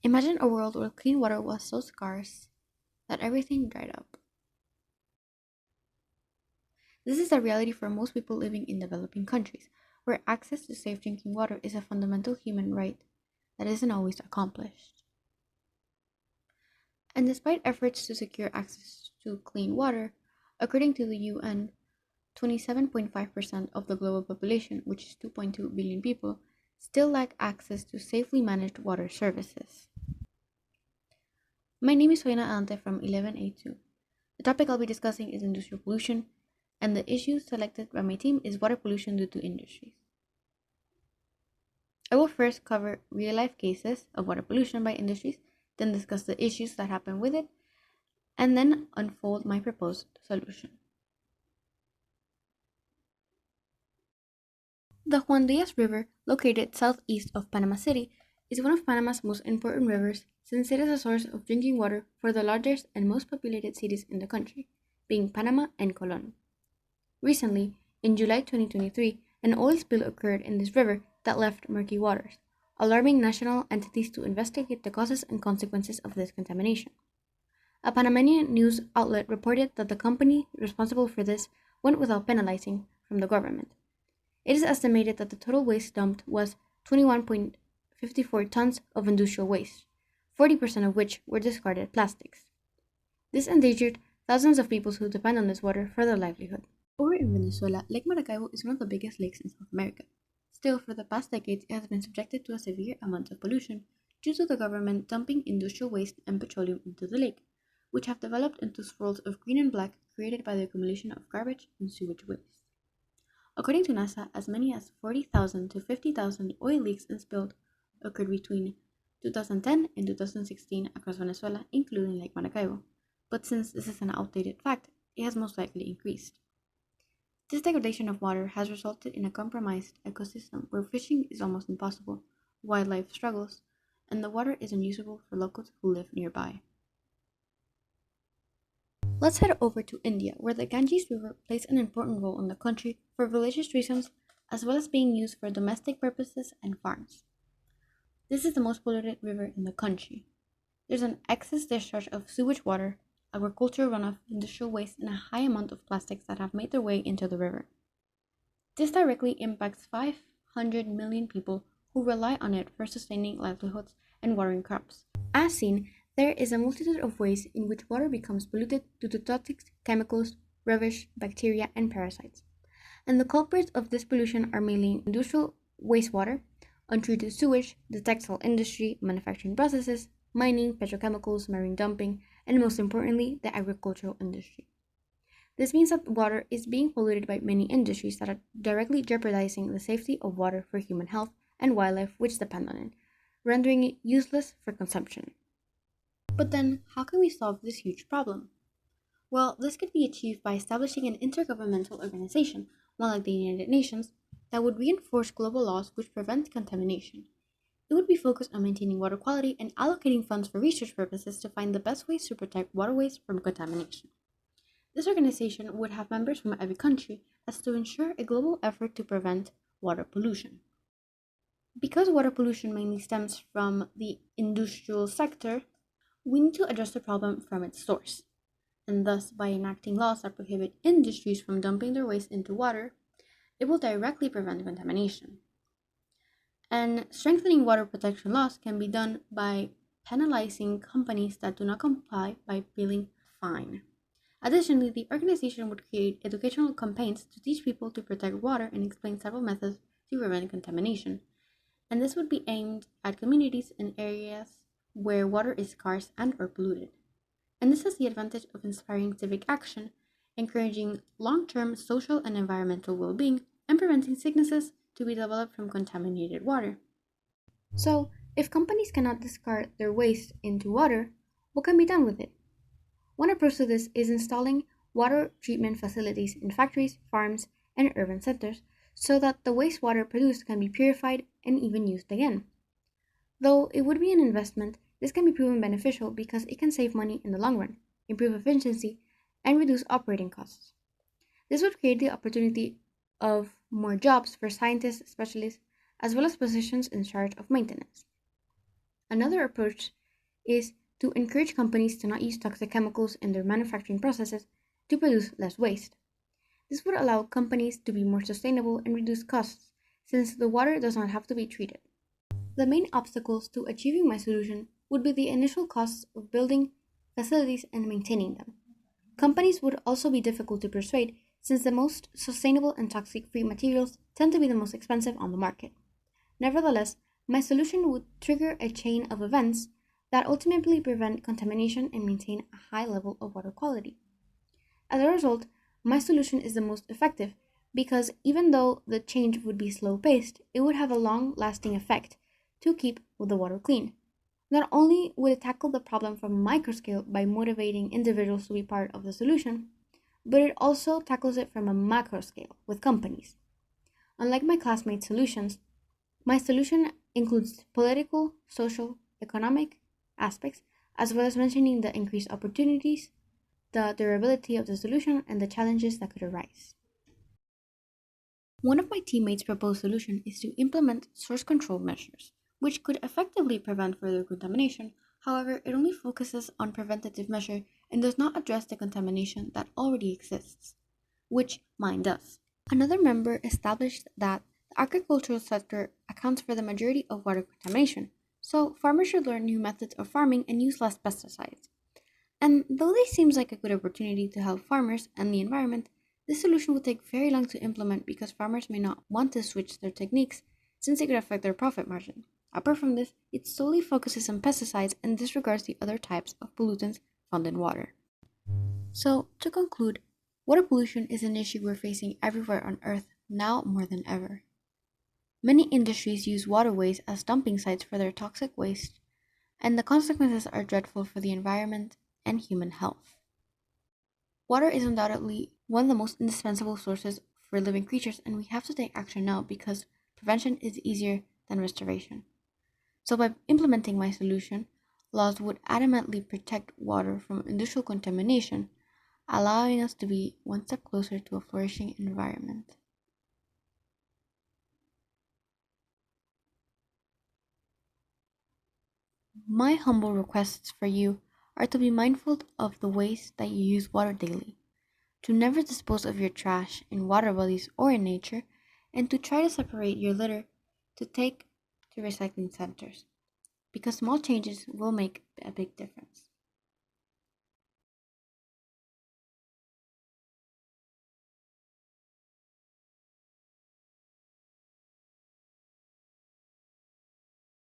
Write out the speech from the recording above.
Imagine a world where clean water was so scarce that everything dried up. This is a reality for most people living in developing countries, where access to safe drinking water is a fundamental human right that isn't always accomplished. And despite efforts to secure access to clean water, according to the UN, 27.5% of the global population, which is 2.2 billion people, still lack access to safely managed water services. My name is Soina Ante from 11A2. The topic I'll be discussing is industrial pollution, and the issue selected by my team is water pollution due to industries. I will first cover real life cases of water pollution by industries, then discuss the issues that happen with it, and then unfold my proposed solution. The Juan Diaz River, located southeast of Panama City, is one of Panama's most important rivers since it is a source of drinking water for the largest and most populated cities in the country, being Panama and Colón. Recently, in July 2023, an oil spill occurred in this river that left murky waters, alarming national entities to investigate the causes and consequences of this contamination. A Panamanian news outlet reported that the company responsible for this went without penalizing from the government. It is estimated that the total waste dumped was 21.54 tons of industrial waste, 40% of which were discarded plastics. This endangered thousands of people who depend on this water for their livelihood. Over in Venezuela, Lake Maracaibo is one of the biggest lakes in South America. Still, for the past decades, it has been subjected to a severe amount of pollution due to the government dumping industrial waste and petroleum into the lake, which have developed into swirls of green and black created by the accumulation of garbage and sewage waste. According to NASA, as many as 40,000 to 50,000 oil leaks and spills occurred between 2010 and 2016 across Venezuela, including Lake Maracaibo. But since this is an outdated fact, it has most likely increased. This degradation of water has resulted in a compromised ecosystem where fishing is almost impossible, wildlife struggles, and the water is unusable for locals who live nearby. Let's head over to India, where the Ganges River plays an important role in the country for religious reasons as well as being used for domestic purposes and farms. This is the most polluted river in the country. There's an excess discharge of sewage water, agricultural runoff, industrial waste, and a high amount of plastics that have made their way into the river. This directly impacts 500 million people who rely on it for sustaining livelihoods and watering crops. As seen, there is a multitude of ways in which water becomes polluted due to toxic chemicals, rubbish, bacteria, and parasites. And the culprits of this pollution are mainly industrial wastewater, untreated sewage, the textile industry, manufacturing processes, mining, petrochemicals, marine dumping, and most importantly, the agricultural industry. This means that water is being polluted by many industries that are directly jeopardizing the safety of water for human health and wildlife which depend on it, rendering it useless for consumption. But then, how can we solve this huge problem? Well, this could be achieved by establishing an intergovernmental organization, one like the United Nations, that would reinforce global laws which prevent contamination. It would be focused on maintaining water quality and allocating funds for research purposes to find the best ways to protect waterways from contamination. This organization would have members from every country as to ensure a global effort to prevent water pollution. Because water pollution mainly stems from the industrial sector, we need to address the problem from its source. And thus, by enacting laws that prohibit industries from dumping their waste into water, it will directly prevent contamination. And strengthening water protection laws can be done by penalizing companies that do not comply by billing fine. Additionally, the organization would create educational campaigns to teach people to protect water and explain several methods to prevent contamination. And this would be aimed at communities in areas where water is scarce and or polluted. And this has the advantage of inspiring civic action, encouraging long-term social and environmental well-being, and preventing sicknesses to be developed from contaminated water. So, if companies cannot discard their waste into water, what can be done with it? One approach to this is installing water treatment facilities in factories, farms, and urban centers so that the wastewater produced can be purified and even used again. Though it would be an investment, this can be proven beneficial because it can save money in the long run, improve efficiency, and reduce operating costs. This would create the opportunity of more jobs for scientists, specialists, as well as positions in charge of maintenance. Another approach is to encourage companies to not use toxic chemicals in their manufacturing processes to produce less waste. This would allow companies to be more sustainable and reduce costs, since the water does not have to be treated. The main obstacles to achieving my solution would be the initial costs of building facilities and maintaining them. Companies would also be difficult to persuade, since the most sustainable and toxic free materials tend to be the most expensive on the market. Nevertheless, my solution would trigger a chain of events that ultimately prevent contamination and maintain a high level of water quality. As a result, my solution is the most effective because even though the change would be slow paced, it would have a long lasting effect to keep the water clean. Not only would it tackle the problem from a micro scale by motivating individuals to be part of the solution, but it also tackles it from a macro scale with companies. Unlike my classmates' solutions, my solution includes political, social, economic aspects, as well as mentioning the increased opportunities, the durability of the solution, and the challenges that could arise. One of my teammates' proposed solution is to implement source control measures, which could effectively prevent further contamination. However, it only focuses on preventative measure and does not address the contamination that already exists, which mine does. Another member established that the agricultural sector accounts for the majority of water contamination, so farmers should learn new methods of farming and use less pesticides. And though this seems like a good opportunity to help farmers and the environment, this solution will take very long to implement because farmers may not want to switch their techniques since it could affect their profit margin. Apart from this, it solely focuses on pesticides and disregards the other types of pollutants found in water. So, to conclude, water pollution is an issue we're facing everywhere on Earth now more than ever. Many industries use waterways as dumping sites for their toxic waste, and the consequences are dreadful for the environment and human health. Water is undoubtedly one of the most indispensable sources for living creatures, and we have to take action now because prevention is easier than restoration. So, by implementing my solution, laws would adamantly protect water from industrial contamination, allowing us to be one step closer to a flourishing environment. My humble requests for you are to be mindful of the ways that you use water daily, to never dispose of your trash in water bodies or in nature, and to try to separate your litter to take to recycling centers, because small changes will make a big difference.